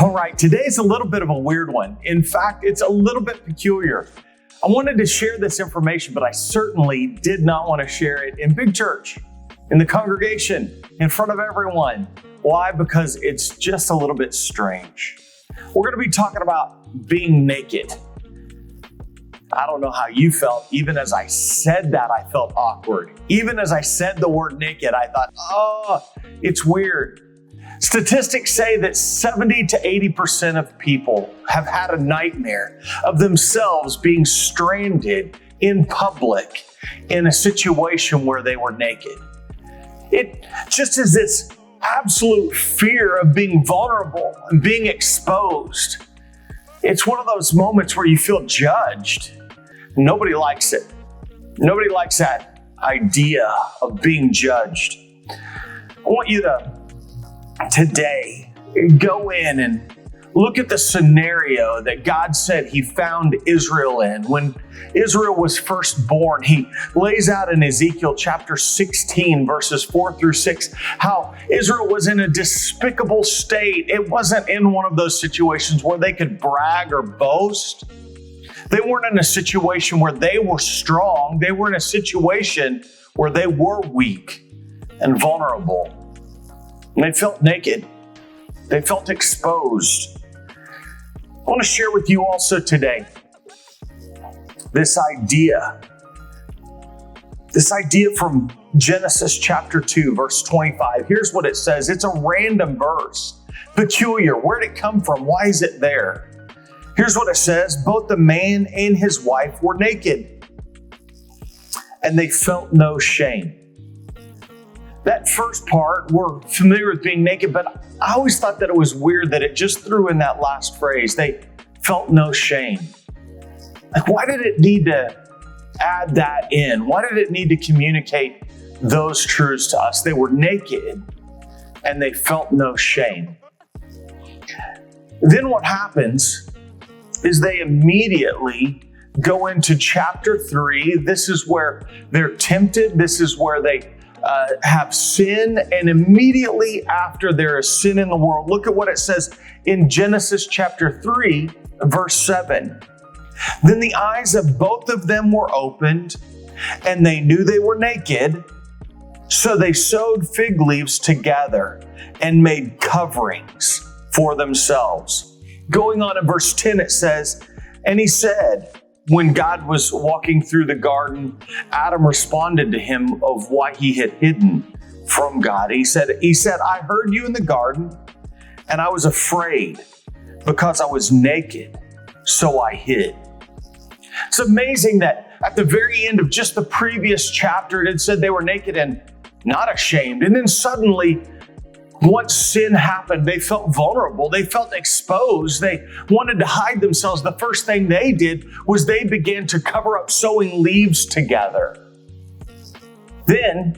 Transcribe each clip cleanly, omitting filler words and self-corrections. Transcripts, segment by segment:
All right, today's a little bit of a weird one. In fact, it's a little bit peculiar. I wanted to share this information, but I certainly did not want to share it in big church, in the congregation, in front of everyone. Why? Because it's just a little bit strange. We're going to be talking about being naked. I don't know how you felt. Even as I said that, I felt awkward. Even as I said the word naked, I thought, oh, it's weird. Statistics say that 70 to 80% of people have had a nightmare of themselves being stranded in public in a situation where they were naked. It just is this absolute fear of being vulnerable and being exposed. It's one of those moments where you feel judged. Nobody likes it. Nobody likes that idea of being judged. I want you to today go in and look at the scenario that God said He found Israel in. When Israel was first born, He lays out in Ezekiel chapter 16, verses 4 through 6, how Israel was in a despicable state. It wasn't in one of those situations where they could brag or boast. They weren't in a situation where they were strong. They were in a situation where they were weak and vulnerable. And they felt naked. They felt exposed. I want to share with you also today this idea from Genesis chapter 2, verse 25. Here's what it says. It's a random verse. Peculiar. Where'd it come from? Why is it there? Here's what it says. Both the man and his wife were naked, and they felt no shame. That first part, we're familiar with being naked, but I always thought that it was weird that it just threw in that last phrase. They felt no shame. Like, why did it need to add that in? Why did it need to communicate those truths to us? They were naked and they felt no shame. Then what happens is they immediately go into chapter 3. This is where they're tempted. This is where they have sin, and immediately after there is sin in the world, look at what it says in Genesis chapter 3, verse 7. Then the eyes of both of them were opened, and they knew they were naked, so they sewed fig leaves together and made coverings for themselves. Going on in verse 10, it says, and he said, when God was walking through the garden, Adam responded to him of what he had hidden from God. He said, I heard you in the garden, and I was afraid because I was naked, so I hid. It's amazing that at the very end of just the previous chapter, it had said they were naked and not ashamed. And then suddenly, once sin happened, they felt vulnerable. They felt exposed. They wanted to hide themselves. The first thing they did was they began to cover up sewing leaves together. Then,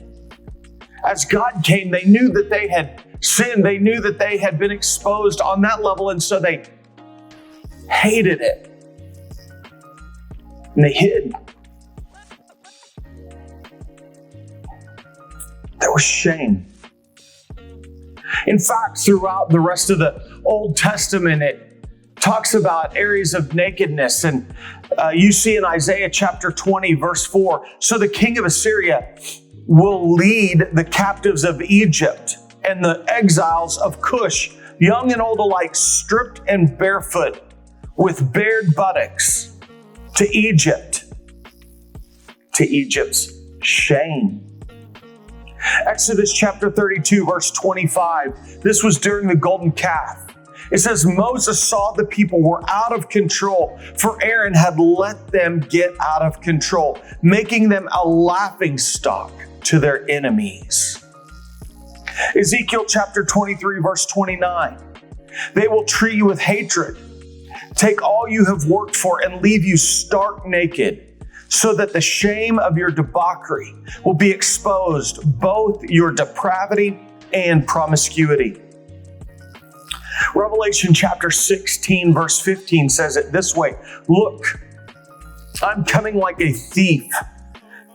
as God came, they knew that they had sinned. They knew that they had been exposed on that level, and so they hated it. And they hid. There was shame. In fact, throughout the rest of the Old Testament, it talks about areas of nakedness. And you see in Isaiah chapter 20, verse 4, so the king of Assyria will lead the captives of Egypt and the exiles of Cush, young and old alike, stripped and barefoot with bared buttocks to Egypt's shame. Exodus chapter 32, verse 25. This was during the golden calf. It says, Moses saw the people were out of control, for Aaron had let them get out of control, making them a laughingstock to their enemies. Ezekiel chapter 23, verse 29. They will treat you with hatred, take all you have worked for, and leave you stark naked, so that the shame of your debauchery will be exposed, both your depravity and promiscuity. Revelation chapter 16, verse 15 says it this way, look, I'm coming like a thief.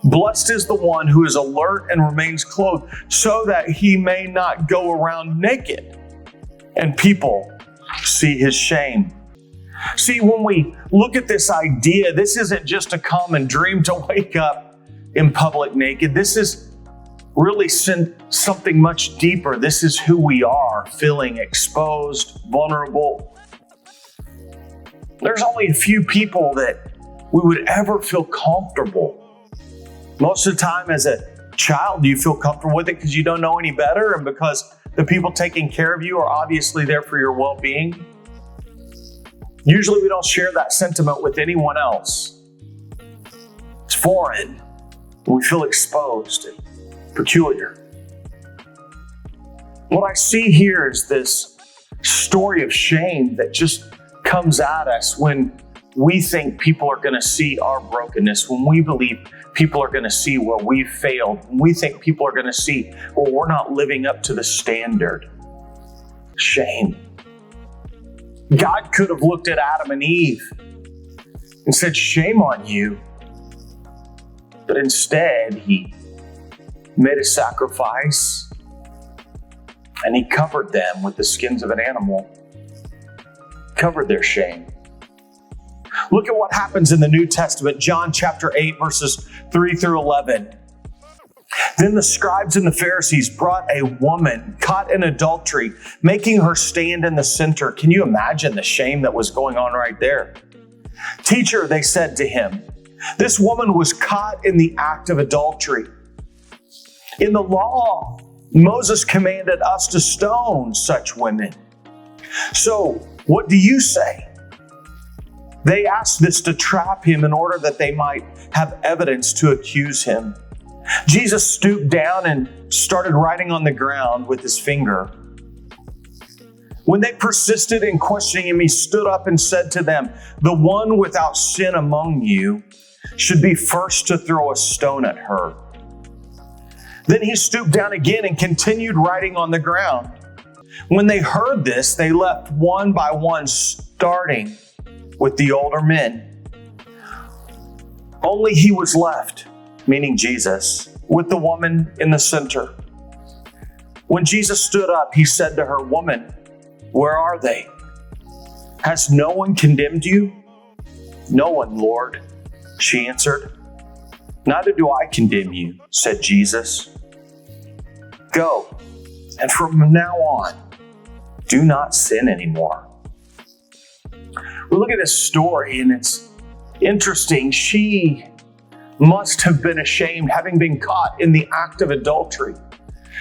Blessed is the one who is alert and remains clothed, so that he may not go around naked, and people see his shame. See, when we look at this idea, this isn't just a common dream to wake up in public naked. This is really something much deeper. This is who we are, feeling exposed, vulnerable. There's only a few people that we would ever feel comfortable. Most of the time as a child, you feel comfortable with it because you don't know any better and because the people taking care of you are obviously there for your well-being. Usually we don't share that sentiment with anyone else. It's foreign. We feel exposed and peculiar. What I see here is this story of shame that just comes at us when we think people are going to see our brokenness, when we believe people are going to see where we've failed, when we think people are going to see where we're not living up to the standard. Shame. God could have looked at Adam and Eve and said, shame on you. But instead, he made a sacrifice and he covered them with the skins of an animal, covered their shame. Look at what happens in the New Testament, John chapter 8, verses 3 through 11. Then the scribes and the Pharisees brought a woman caught in adultery, making her stand in the center. Can you imagine the shame that was going on right there? Teacher, they said to him, this woman was caught in the act of adultery. In the law, Moses commanded us to stone such women. So, what do you say? They asked this to trap him in order that they might have evidence to accuse him. Jesus stooped down and started writing on the ground with his finger. When they persisted in questioning him, he stood up and said to them, the one without sin among you should be first to throw a stone at her. Then he stooped down again and continued writing on the ground. When they heard this, they left one by one, starting with the older men. Only he was left, meaning Jesus, with the woman in the center. When Jesus stood up, he said to her, woman, where are they? Has no one condemned you? No one, Lord, she answered. Neither do I condemn you, said Jesus. Go, and from now on, do not sin anymore. We look at this story and it's interesting. She must have been ashamed, having been caught in the act of adultery,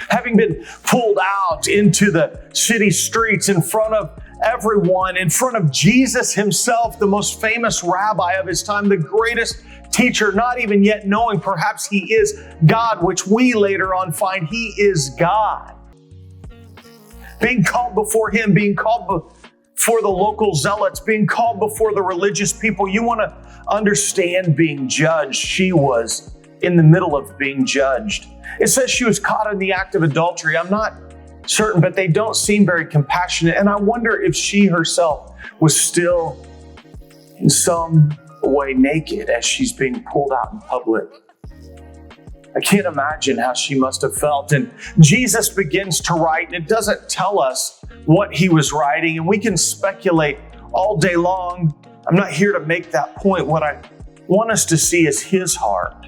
having been pulled out into the city streets in front of everyone, in front of Jesus himself, the most famous rabbi of his time, the greatest teacher, not even yet knowing perhaps he is God, which we later on find he is God. Being called before him, being called before the local zealots, being called before the religious people. You want to understand being judged. She was in the middle of being judged. It says she was caught in the act of adultery. I'm not certain, but they don't seem very compassionate. And I wonder if she herself was still in some way naked as she's being pulled out in public. I can't imagine how she must have felt. And Jesus begins to write, and it doesn't tell us what he was writing, and we can speculate all day long. I'm not here to make that point. What I want us to see is his heart.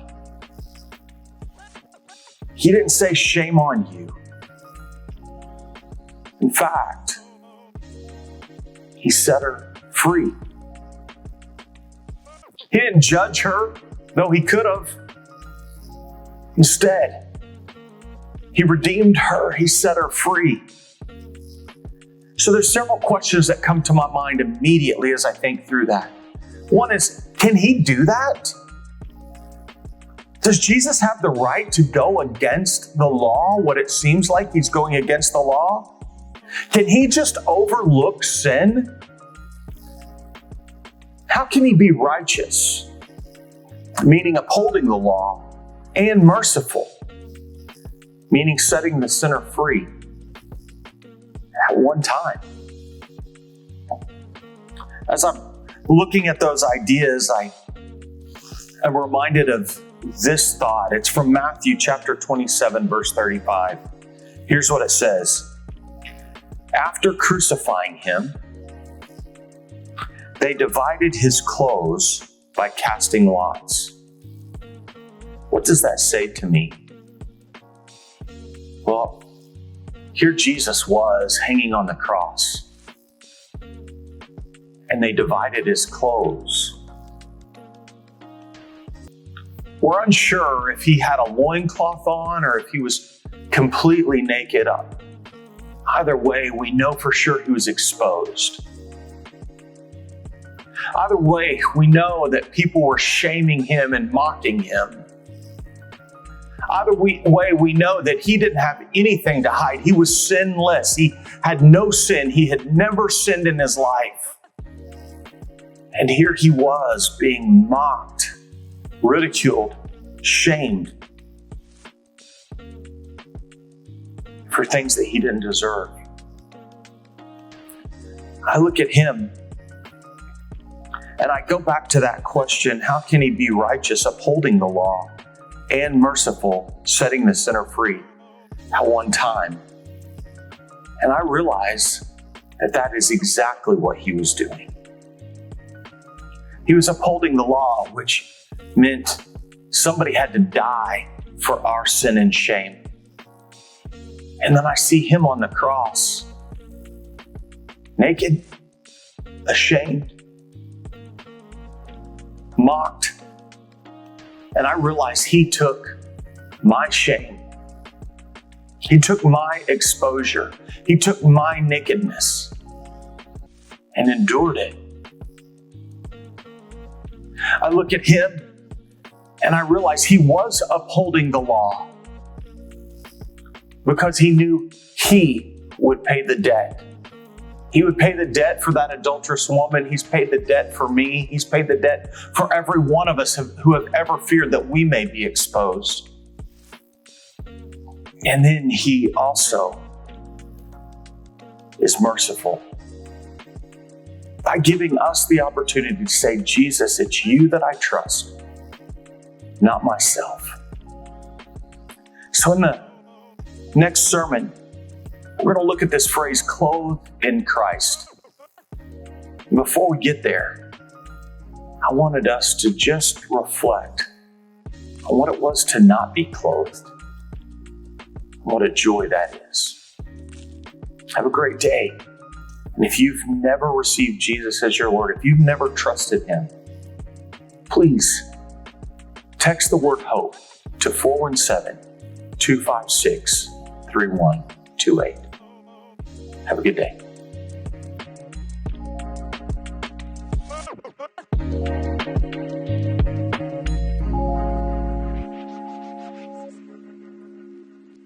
He didn't say, shame on you. In fact, he set her free. He didn't judge her, though he could have. Instead, he redeemed her. He set her free. So there's several questions that come to my mind immediately as I think through that. One is, can he do that? Does Jesus have the right to go against the law, what it seems like he's going against the law? Can he just overlook sin? How can he be righteous, meaning upholding the law, and merciful, meaning setting the sinner free at one time? As I'm looking at those ideas, I am reminded of this thought. It's from Matthew chapter 27, verse 35. Here's what it says. After crucifying him, They divided his clothes by casting lots. What does that say to me? Well, here Jesus was hanging on the cross, and they divided his clothes. We're unsure if he had a loincloth on or if he was completely naked up. Either way, we know for sure he was exposed. Either way, we know that people were shaming him and mocking him. Either way, we know that he didn't have anything to hide. He was sinless. He had no sin. He had never sinned in his life. And here he was being mocked, ridiculed, shamed for things that he didn't deserve. I look at him and I go back to that question, how can he be righteous, upholding the law, and merciful, setting the sinner free at one time? And I realize that that is exactly what he was doing. He was upholding the law, which meant somebody had to die for our sin and shame. And then I see him on the cross, naked, ashamed, mocked. And I realize he took my shame. He took my exposure. He took my nakedness and endured it. I look at him and I realize he was upholding the law because he knew he would pay the debt. He would pay the debt for that adulterous woman. He's paid the debt for me. He's paid the debt for every one of us who have ever feared that we may be exposed. And then he also is merciful by giving us the opportunity to say, Jesus, it's you that I trust, not myself. So in the next sermon, we're going to look at this phrase, clothed in Christ. And before we get there, I wanted us to just reflect on what it was to not be clothed. What a joy that is. Have a great day. And if you've never received Jesus as your Lord, if you've never trusted him, please text the word HOPE to 417-256-3128. Have a good day.